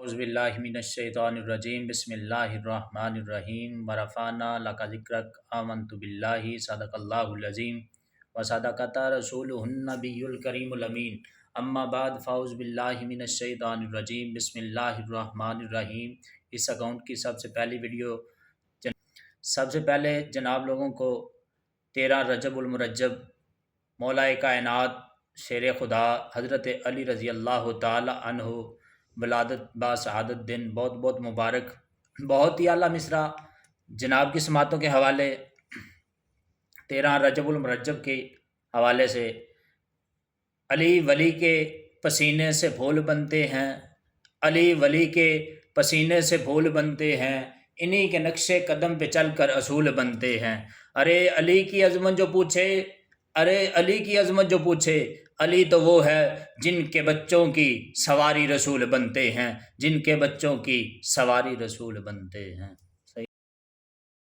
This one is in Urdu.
اعوذ باللہ من الشیطان الرجیم بسم اللہ الرحمن الرحیم ورفعنا لک ذکرک آمنت باللہ صدق اللہ العظیم وصدقت رسولہ النبی الکریم الامین اما بعد فاعوذ باللہ من الشیطان الرجیم بسم اللہ الرحمن الرحیم۔ اس اکاؤنٹ کی سب سے پہلے جناب لوگوں کو 13 رجب المرجب مولا کائنات شیر خدا حضرت علی رضی اللہ تعالی عنہ ولادت با سعادت دن بہت بہت مبارک، بہت ہی اعلیٰ مصرع جناب کی سماعتوں کے حوالے 13 رجب المرجب کے حوالے سے۔ علی ولی کے پسینے سے پھول بنتے ہیں، علی ولی کے پسینے سے پھول بنتے ہیں، انہی کے نقش قدم پہ چل کر اصول بنتے ہیں۔ ارے علی کی عظمت جو پوچھے، ارے علی کی عظمت جو پوچھے، علی تو وہ ہے جن کے بچوں کی سواری رسول بنتے ہیں، جن کے بچوں کی سواری رسول بنتے ہیں۔